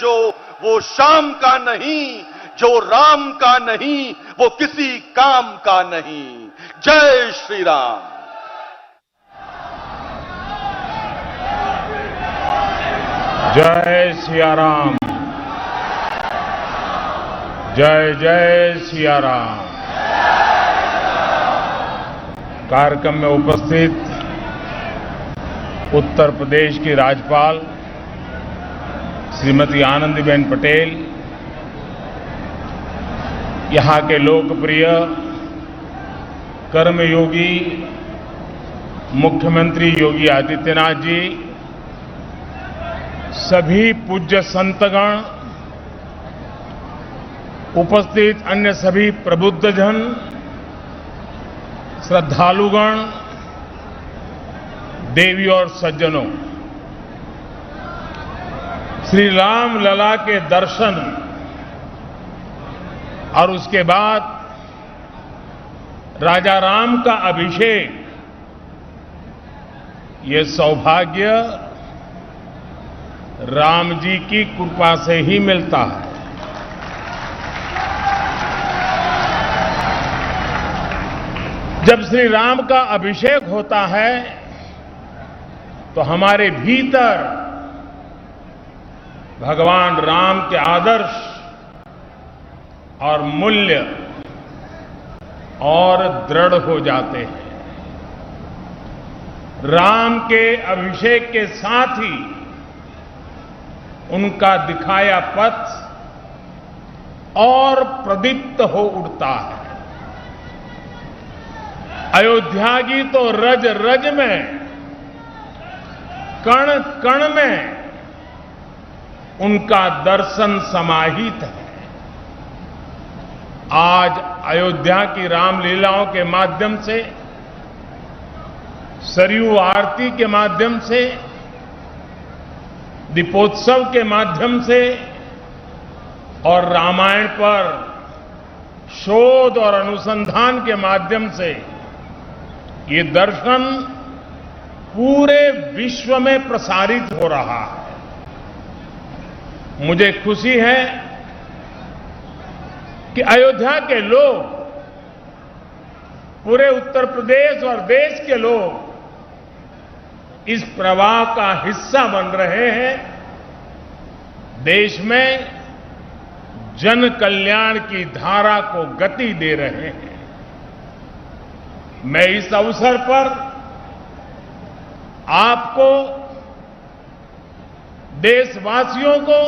जो वो शाम का नहीं, जो राम का नहीं वो किसी काम का नहीं। जय श्री राम। जय सिया राम। जय जय सिया राम। कार्यक्रम में उपस्थित उत्तर प्रदेश की राज्यपाल श्रीमती आनंदीबेन पटेल, यहां के लोकप्रिय कर्मयोगी मुख्यमंत्री योगी आदित्यनाथ जी, सभी पूज्य संतगण, उपस्थित अन्य सभी प्रबुद्धजन, श्रद्धालुगण, देवी और सज्जनों, श्री राम लला के दर्शन और उसके बाद राजा राम का अभिषेक, ये सौभाग्य राम जी की कृपा से ही मिलता है। जब श्री राम का अभिषेक होता है तो हमारे भीतर भगवान राम के आदर्श और मूल्य और दृढ़ हो जाते हैं। राम के अभिषेक के साथ ही उनका दिखाया पथ और प्रदीप्त हो उठता है। अयोध्या की तो रज रज में, कण कण में उनका दर्शन समाहित है। आज अयोध्या की रामलीलाओं के माध्यम से, सरयू आरती के माध्यम से, दीपोत्सव के माध्यम से और रामायण पर शोध और अनुसंधान के माध्यम से ये दर्शन पूरे विश्व में प्रसारित हो रहा है। मुझे खुशी है कि अयोध्या के लोग, पूरे उत्तर प्रदेश और देश के लोग इस प्रवाह का हिस्सा बन रहे हैं। देश में जन कल्याण की धारा को गति दे रहे हैं। मैं इस अवसर पर आपको, देशवासियों को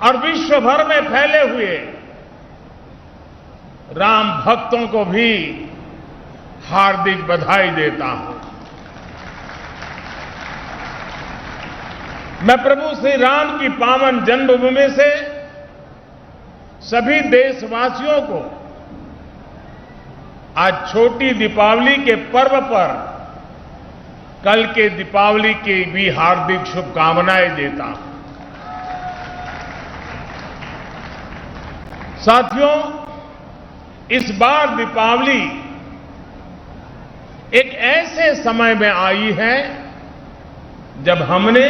और विश्व भर में फैले हुए राम भक्तों को भी हार्दिक बधाई देता हूं। मैं प्रभु श्री राम की पावन जन्मभूमि से सभी देशवासियों को आज छोटी दीपावली के पर्व पर कल के दीपावली की भी हार्दिक शुभकामनाएं देता हूं। साथियों, इस बार दीपावली एक ऐसे समय में आई है जब हमने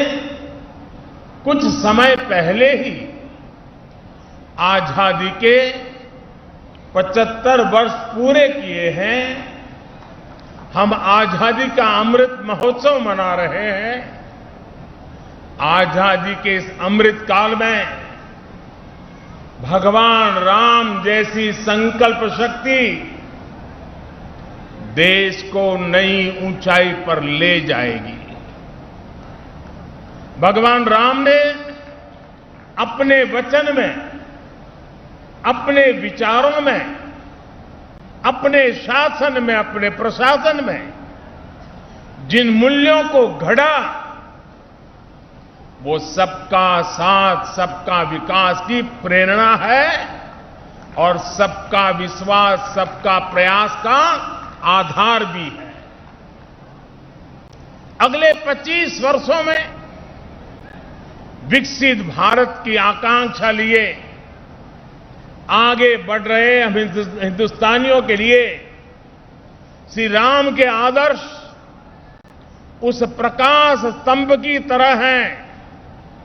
कुछ समय पहले ही आजादी के 75 वर्ष पूरे किए हैं। हम आजादी का अमृत महोत्सव मना रहे हैं। आजादी के इस अमृत काल में भगवान राम जैसी संकल्प शक्ति देश को नई ऊंचाई पर ले जाएगी। भगवान राम ने अपने वचन में, अपने विचारों में, अपने शासन में, अपने प्रशासन में जिन मूल्यों को घड़ा, वो सबका साथ, सबका विकास की प्रेरणा है और सबका विश्वास, सबका प्रयास का आधार भी है। अगले 25 वर्षों में विकसित भारत की आकांक्षा लिए आगे बढ़ रहे हम हिंदुस्तानियों के लिए श्री राम के आदर्श उस प्रकाश स्तंभ की तरह हैं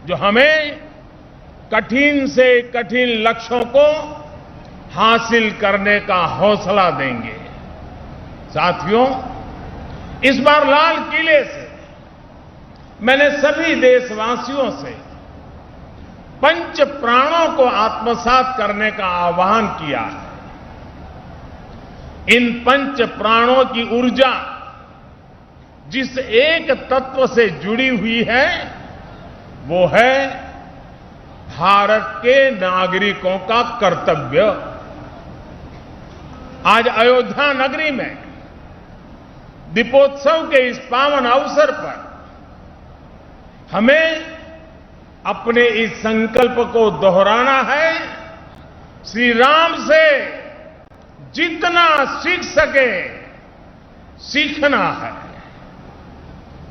जो हमें कठिन से कठिन लक्ष्यों को हासिल करने का हौसला देंगे। साथियों, इस बार लाल किले से मैंने सभी देशवासियों से पंच प्राणों को आत्मसात करने का आह्वान किया है। इन पंच प्राणों की ऊर्जा जिस एक तत्व से जुड़ी हुई है वो है भारत के नागरिकों का कर्तव्य। आज अयोध्या नगरी में दीपोत्सव के इस पावन अवसर पर हमें अपने इस संकल्प को दोहराना है, श्री राम से जितना सीख सके सीखना है।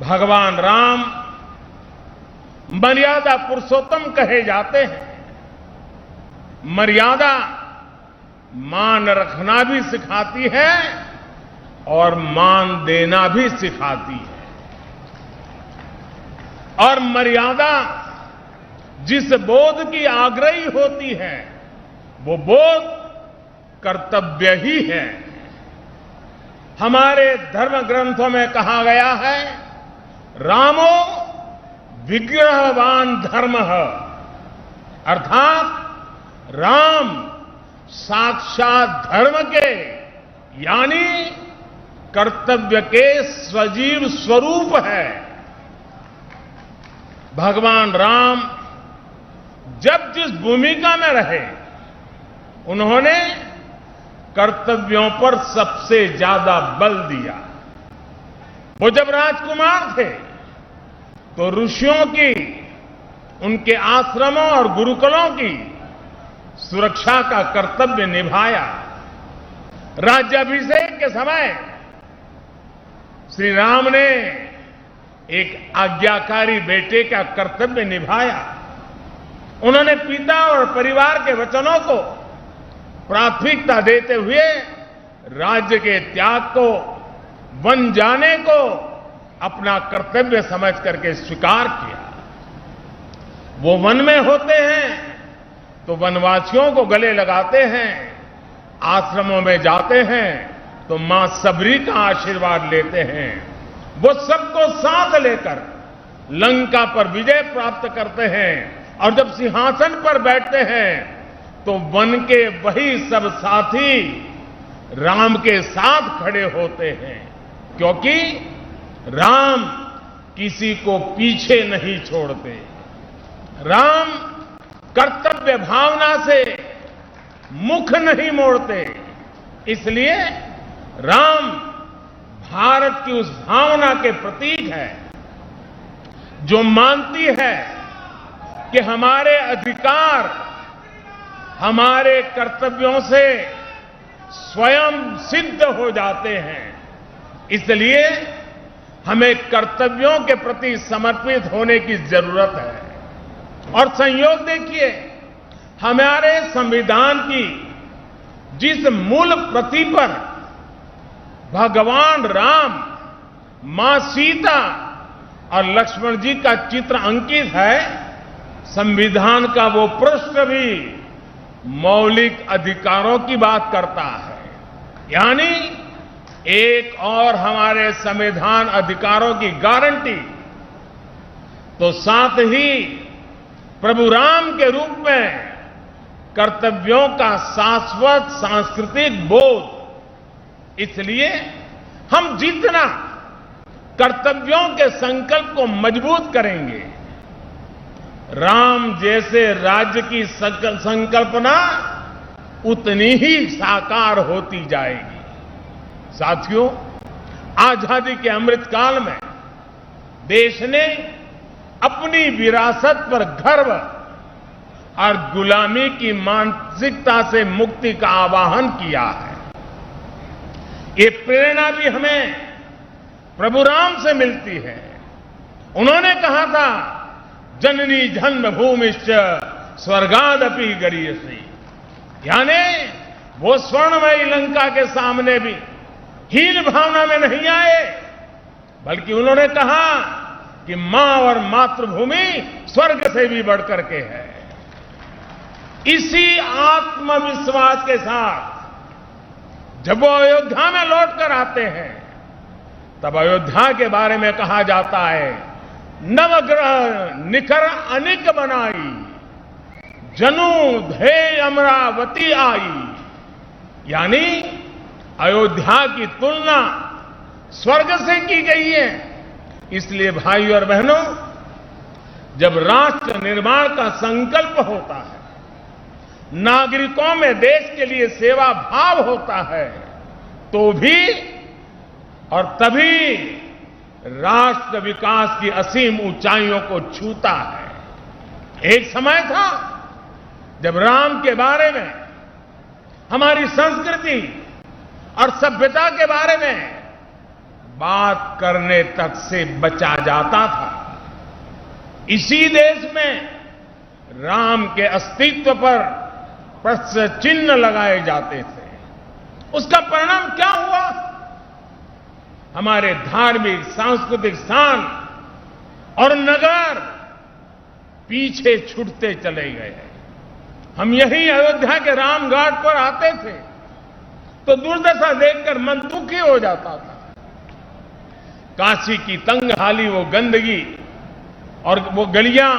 भगवान राम मर्यादा पुरुषोत्तम कहे जाते हैं। मर्यादा मान रखना भी सिखाती है और मान देना भी सिखाती है। और मर्यादा जिस बोध की आग्रही होती है वो बोध कर्तव्य ही है। हमारे धर्म ग्रंथों में कहा गया है, रामो विग्रहवान धर्मः, अर्थात राम साक्षात धर्म के यानी कर्तव्य के सजीव स्वरूप है। भगवान राम जब जिस भूमिका में रहे उन्होंने कर्तव्यों पर सबसे ज्यादा बल दिया। वो जब राजकुमार थे तो ऋषियों की, उनके आश्रमों और गुरुकुलों की सुरक्षा का कर्तव्य निभाया। राज्याभिषेक के समय श्री राम ने एक आज्ञाकारी बेटे का कर्तव्य निभाया। उन्होंने पिता और परिवार के वचनों को प्राथमिकता देते हुए राज्य के त्याग को, वन जाने को अपना कर्तव्य समझ करके स्वीकार किया। वो वन में होते हैं तो वनवासियों को गले लगाते हैं, आश्रमों में जाते हैं तो मां सबरी का आशीर्वाद लेते हैं। वो सबको साथ लेकर लंका पर विजय प्राप्त करते हैं और जब सिंहासन पर बैठते हैं तो वन के वही सब साथी राम के साथ खड़े होते हैं, क्योंकि राम किसी को पीछे नहीं छोड़ते। राम कर्तव्य भावना से मुख नहीं मोड़ते। इसलिए राम भारत की उस भावना के प्रतीक है जो मानती है कि हमारे अधिकार हमारे कर्तव्यों से स्वयं सिद्ध हो जाते हैं। इसलिए हमें कर्तव्यों के प्रति समर्पित होने की जरूरत है। और संयोग देखिए, हमारे संविधान की जिस मूल प्रति पर भगवान राम, मां सीता और लक्ष्मण जी का चित्र अंकित है, संविधान का वो पृष्ठ भी मौलिक अधिकारों की बात करता है। यानी एक और हमारे संविधान अधिकारों की गारंटी, तो साथ ही प्रभु राम के रूप में कर्तव्यों का शाश्वत सांस्कृतिक बोध। इसलिए हम जितना कर्तव्यों के संकल्प को मजबूत करेंगे, राम जैसे राज्य की संकल्पना उतनी ही साकार होती जाएगी। साथियों, आजादी के अमृत काल में देश ने अपनी विरासत पर गर्व और गुलामी की मानसिकता से मुक्ति का आह्वान किया है। ये प्रेरणा भी हमें प्रभु राम से मिलती है। उन्होंने कहा था, जननी जन्मभूमिश्च स्वर्गादपि गरीयसी। यानी वो स्वर्णमयी लंका के सामने भी हीन भावना में नहीं आए, बल्कि उन्होंने कहा कि मां और मातृभूमि स्वर्ग से भी बढ़कर के है। इसी आत्मविश्वास के साथ जब वो अयोध्या में लौट कर आते हैं, तब अयोध्या के बारे में कहा जाता है, नवग्रह निखर अनिक बनाई, जनु धे अमरावती आई। यानी अयोध्या की तुलना स्वर्ग से की गई है। इसलिए भाइयों और बहनों, जब राष्ट्र निर्माण का संकल्प होता है, नागरिकों में देश के लिए सेवा भाव होता है, तो भी और तभी राष्ट्र विकास की असीम ऊंचाइयों को छूता है। एक समय था जब राम के बारे में, हमारी संस्कृति और सभ्यता के बारे में बात करने तक से बचा जाता था। इसी देश में राम के अस्तित्व पर प्रश्न चिन्ह लगाए जाते थे। उसका परिणाम क्या हुआ? हमारे धार्मिक सांस्कृतिक स्थान और नगर पीछे छूटते चले गए। हम यही अयोध्या के रामघाट पर आते थे तो दुर्दशा देखकर मन दुखी हो जाता था। काशी की तंगहाली, वो गंदगी और वो गलियां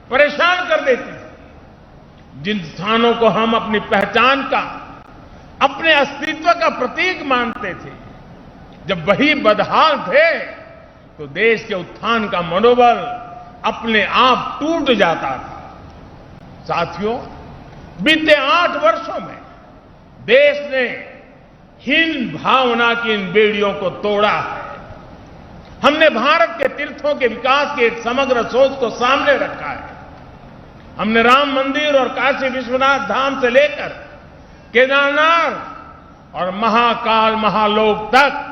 परेशान कर देती थी। जिन स्थानों को हम अपनी पहचान का, अपने अस्तित्व का प्रतीक मानते थे, जब वही बदहाल थे तो देश के उत्थान का मनोबल अपने आप टूट जाता था। साथियों, बीते 8 वर्षों में देश ने हीन भावना की इन बेड़ियों को तोड़ा है। हमने भारत के तीर्थों के विकास की एक समग्र सोच को सामने रखा है। हमने राम मंदिर और काशी विश्वनाथ धाम से लेकर केदारनाथ और महाकाल महालोक तक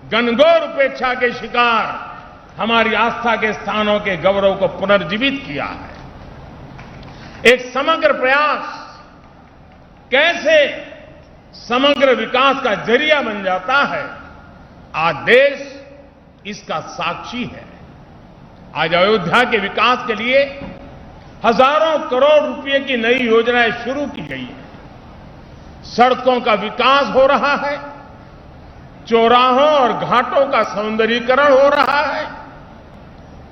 घनघोर उपेक्षा के शिकार हमारी आस्था के स्थानों के गौरव को पुनर्जीवित किया है। एक समग्र प्रयास कैसे समग्र विकास का जरिया बन जाता है, आज देश इसका साक्षी है। आज अयोध्या के विकास के लिए हजारों करोड़ रुपए की नई योजनाएं शुरू की गई है। सड़कों का विकास हो रहा है, चौराहों और घाटों का सौंदर्यीकरण हो रहा है,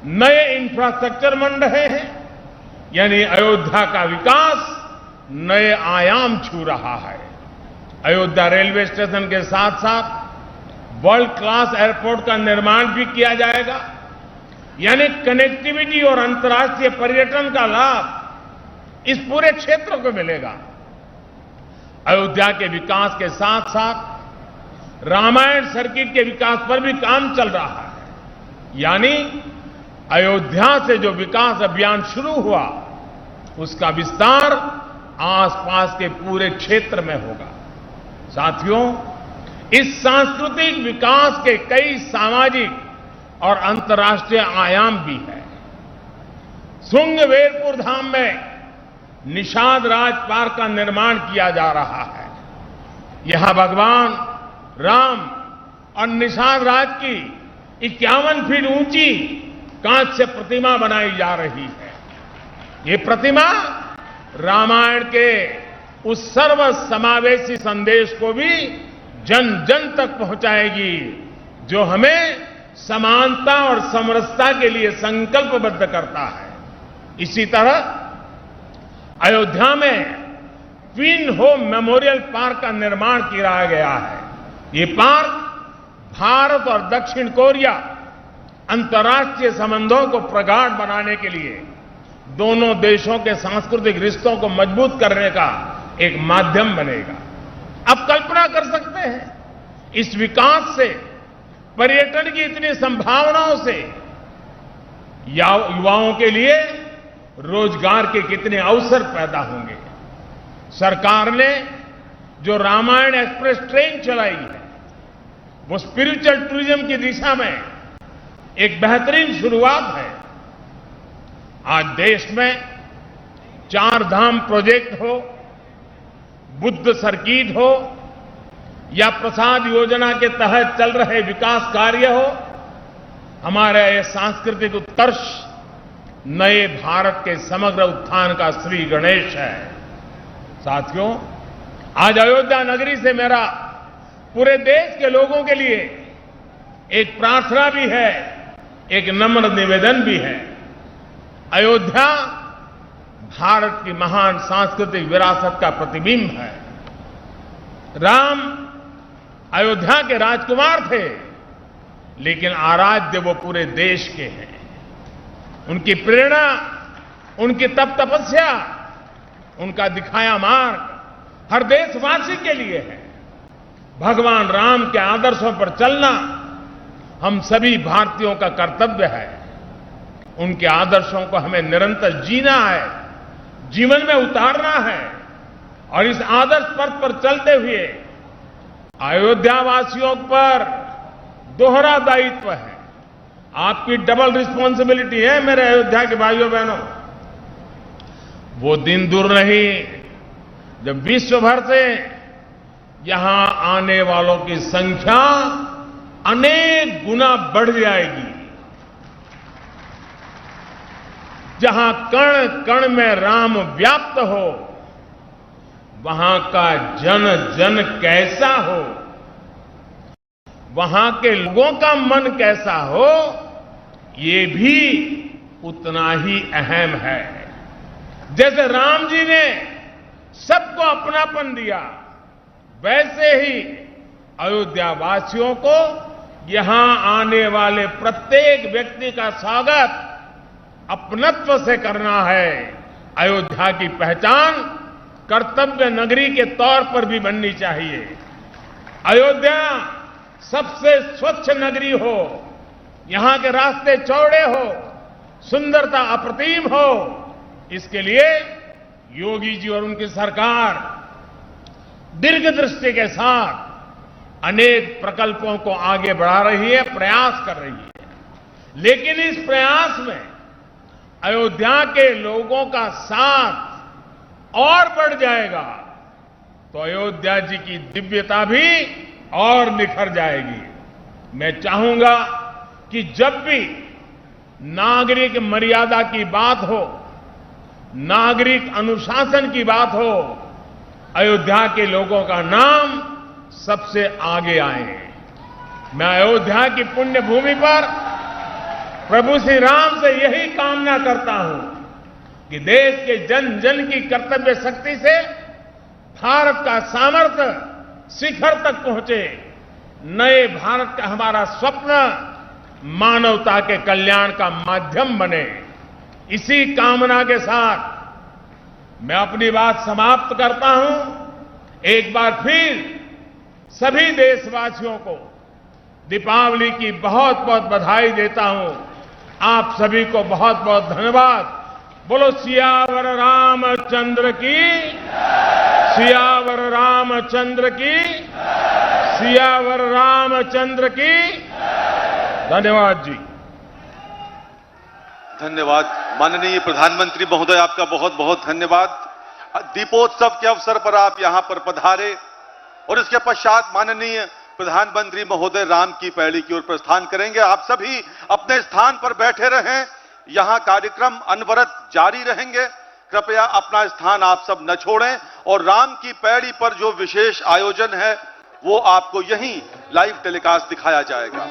नए इंफ्रास्ट्रक्चर बन रहे हैं। यानी अयोध्या का विकास नए आयाम छू रहा है। अयोध्या रेलवे स्टेशन के साथ साथ वर्ल्ड क्लास एयरपोर्ट का निर्माण भी किया जाएगा। यानी कनेक्टिविटी और अंतर्राष्ट्रीय पर्यटन का लाभ इस पूरे क्षेत्र को मिलेगा। अयोध्या के विकास के साथ साथ रामायण सर्किट के विकास पर भी काम चल रहा है। यानी अयोध्या से जो विकास अभियान शुरू हुआ, उसका विस्तार आसपास के पूरे क्षेत्र में होगा। साथियों, इस सांस्कृतिक विकास के कई सामाजिक और अंतर्राष्ट्रीय आयाम भी हैं। श्रृंगवेरपुर धाम में निषाद राज पार्क का निर्माण किया जा रहा है। यहां भगवान राम और निषाद राज की 51 फीट ऊंची कांच से प्रतिमा बनाई जा रही है। ये प्रतिमा रामायण के उस सर्व समावेशी संदेश को भी जन जन तक पहुंचाएगी, जो हमें समानता और समरसता के लिए संकल्पबद्ध करता है। इसी तरह अयोध्या में ट्विन होम मेमोरियल पार्क का निर्माण किया गया है। ये पार्क भारत और दक्षिण कोरिया अंतर्राष्ट्रीय संबंधों को प्रगाढ़ बनाने के लिए दोनों देशों के सांस्कृतिक रिश्तों को मजबूत करने का एक माध्यम बनेगा। आप कल्पना कर सकते हैं, इस विकास से, पर्यटन की इतनी संभावनाओं से युवाओं के लिए रोजगार के कितने अवसर पैदा होंगे। सरकार ने जो रामायण एक्सप्रेस ट्रेन चलाई है, वो स्पिरिचुअल टूरिज्म की दिशा में एक बेहतरीन शुरुआत है। आज देश में 4 धाम प्रोजेक्ट हो, बुद्ध सर्किट हो या प्रसाद योजना के तहत चल रहे विकास कार्य हो, हमारा यह सांस्कृतिक उत्कर्ष नए भारत के समग्र उत्थान का श्री गणेश है। साथियों, आज अयोध्या नगरी से मेरा पूरे देश के लोगों के लिए एक प्रार्थना भी है, एक नम्र निवेदन भी है। अयोध्या भारत की महान सांस्कृतिक विरासत का प्रतिबिंब है। राम अयोध्या के राजकुमार थे, लेकिन आराध्य वो पूरे देश के हैं। उनकी प्रेरणा, उनकी तप तपस्या, उनका दिखाया मार्ग हर देशवासी के लिए है। भगवान राम के आदर्शों पर चलना हम सभी भारतीयों का कर्तव्य है। उनके आदर्शों को हमें निरंतर जीना है, जीवन में उतारना है और इस आदर्श पथ पर चलते हुए अयोध्या वासियों पर दोहरा दायित्व है। आपकी डबल रिस्पॉन्सिबिलिटी है मेरे अयोध्या के भाइयों बहनों। वो दिन दूर नहीं जब विश्व भर से यहां आने वालों की संख्या अनेक गुना बढ़ जाएगी। जहां कण कण में राम व्याप्त हो, वहां का जन जन कैसा हो, वहां के लोगों का मन कैसा हो, ये भी उतना ही अहम है। जैसे राम जी ने सबको अपनापन दिया, वैसे ही अयोध्या वासियों को यहां आने वाले प्रत्येक व्यक्ति का स्वागत अपनत्व से करना है। अयोध्या की पहचान कर्तव्य नगरी के तौर पर भी बननी चाहिए। अयोध्या सबसे स्वच्छ नगरी हो, यहां के रास्ते चौड़े हो, सुंदरता अप्रतिम हो, इसके लिए योगी जी और उनकी सरकार दीर्घ दृष्टि के साथ अनेक प्रकल्पों को आगे बढ़ा रही है, प्रयास कर रही है। लेकिन इस प्रयास में अयोध्या के लोगों का साथ और बढ़ जाएगा तो अयोध्या जी की दिव्यता भी और निखर जाएगी। मैं चाहूंगा कि जब भी नागरिक मर्यादा की बात हो, नागरिक अनुशासन की बात हो, अयोध्या के लोगों का नाम सबसे आगे आए। मैं अयोध्या की पुण्य भूमि पर प्रभु श्री राम से यही कामना करता हूं कि देश के जन जन की कर्तव्य शक्ति से भारत का सामर्थ्य शिखर तक पहुंचे। नए भारत का हमारा स्वप्न मानवता के कल्याण का माध्यम बने। इसी कामना के साथ मैं अपनी बात समाप्त करता हूं। एक बार फिर सभी देशवासियों को दीपावली की बहुत बहुत बधाई देता हूं। आप सभी को बहुत बहुत धन्यवाद। बोलो सियावर रामचंद्र की, सियावर रामचंद्र की, सियावर रामचंद्र की। धन्यवाद जी। धन्यवाद माननीय प्रधानमंत्री महोदय, आपका बहुत बहुत धन्यवाद। दीपोत्सव के अवसर पर आप यहां पर पधारे और इसके पश्चात माननीय प्रधानमंत्री महोदय राम की पैड़ी की ओर प्रस्थान करेंगे। आप सभी अपने स्थान पर बैठे रहें, यहां कार्यक्रम अनवरत जारी रहेंगे। कृपया अपना स्थान आप सब न छोड़ें और राम की पैड़ी पर जो विशेष आयोजन है वो आपको यहीं लाइव टेलीकास्ट दिखाया जाएगा।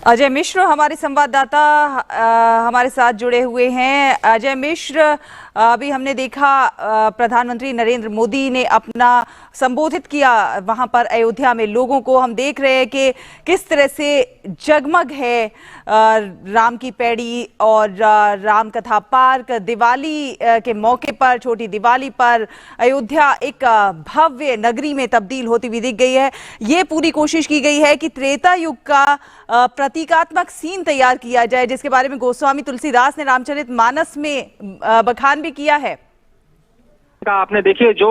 अजय मिश्र हमारे संवाददाता हमारे साथ जुड़े हुए हैं। अजय मिश्र, अभी हमने देखा प्रधानमंत्री नरेंद्र मोदी ने अपना संबोधित किया वहां पर अयोध्या में लोगों को। हम देख रहे हैं कि किस तरह से जगमग है राम की पैड़ी और राम कथा पार्क। दिवाली के मौके पर, छोटी दिवाली पर अयोध्या एक भव्य नगरी में तब्दील होती हुई दिख गई है। ये पूरी कोशिश की गई है कि त्रेता युग का प्रतीकात्मक सीन तैयार किया जाए, जिसके बारे में गोस्वामी तुलसीदास ने रामचरितमानस में बखान भी किया है। का आपने देखिए जो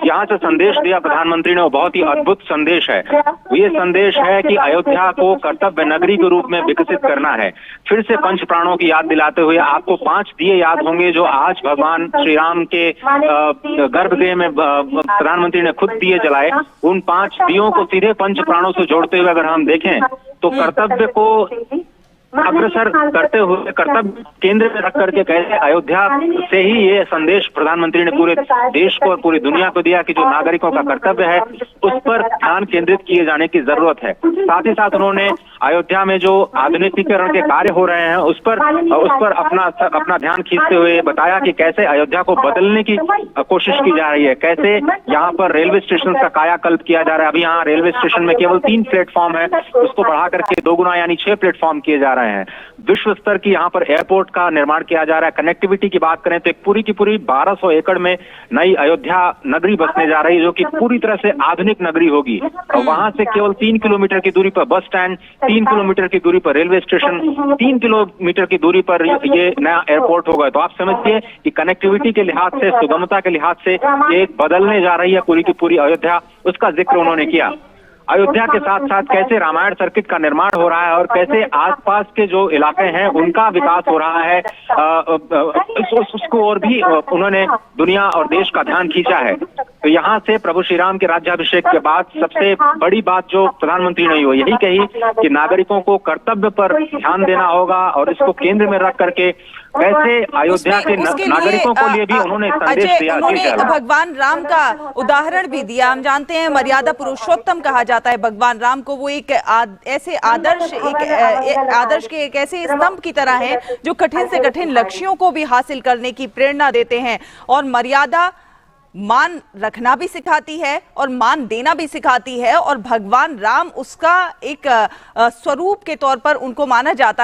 यहाँ से संदेश दिया प्रधानमंत्री ने, वो बहुत ही अद्भुत संदेश है। ये संदेश है कि अयोध्या को कर्तव्य नगरी के रूप में विकसित करना है। फिर से पंच प्राणों की याद दिलाते हुए आपको 5 दिए याद होंगे जो आज भगवान श्री राम के गर्भगृह में प्रधानमंत्री ने खुद दिए जलाए। उन 5 दियों को सीधे पंच प्राणों से जोड़ते हुए अगर हम देखें तो कर्तव्य को अग्रसर करते हुए, कर्तव्य केंद्र में रख करके कैसे अयोध्या से ही ये संदेश प्रधानमंत्री ने पूरे देश को और पूरी दुनिया को दिया कि जो नागरिकों का कर्तव्य है उस पर ध्यान केंद्रित किए जाने की जरूरत है। साथ ही साथ उन्होंने अयोध्या में जो आधुनिकीकरण के कार्य हो रहे हैं उस पर अपना ध्यान खींचते हुए बताया कि कैसे अयोध्या को बदलने की कोशिश की जा रही है, कैसे यहाँ पर रेलवे स्टेशन का कायाकल्प किया जा रहा है। अभी यहाँ रेलवे स्टेशन में केवल 3 प्लेटफॉर्म है, उसको बढ़ा करके 2 गुना यानी 6 प्लेटफॉर्म किए जा रहे हैं। विश्व स्तर की यहाँ पर एयरपोर्ट का निर्माण किया जा रहा है। कनेक्टिविटी की बात करें तो एक पूरी की पूरी 1200 एकड़ में नई अयोध्या नगरी बसने जा रही है, जो कि पूरी तरह से आधुनिक नगरी होगी। और वहां से केवल 3 किलोमीटर की दूरी पर बस स्टैंड, 3 किलोमीटर की दूरी पर रेलवे स्टेशन, 3 किलोमीटर की दूरी पर ये नया एयरपोर्ट होगा। तो आप समझिए कि कनेक्टिविटी के लिहाज से, सुगमता के लिहाज से ये बदलने जा रही है पूरी की पूरी अयोध्या, उसका जिक्र उन्होंने किया। अयोध्या के साथ साथ कैसे रामायण सर्किट का निर्माण हो रहा है और कैसे आसपास के जो इलाके हैं उनका विकास हो रहा है, उसको और भी उन्होंने दुनिया और देश का ध्यान खींचा है। तो यहाँ से प्रभु श्री राम के राज्याभिषेक के बाद सबसे बड़ी बात जो प्रधानमंत्री ने यही कही कि नागरिकों को कर्तव्य पर ध्यान देना होगा और इसको केंद्र में रख करके कैसे अयोध्या के नागरिकों को लिए भी उन्होंने संदेश दिया। उन्होंने भगवान राम का उदाहरण भी दिया। हम जानते हैं मर्यादा पुरुषोत्तम कहा जाता है भगवान राम को। वो एक ऐसे आदर्श के एक ऐसे स्तंभ की तरह है जो कठिन से कठिन लक्ष्यों को भी हासिल करने की प्रेरणा देते हैं। और मर्यादा मान रखना भी सिखाती है और मान देना भी सिखाती है, और भगवान राम उसका एक स्वरूप के तौर पर उनको माना जाता है।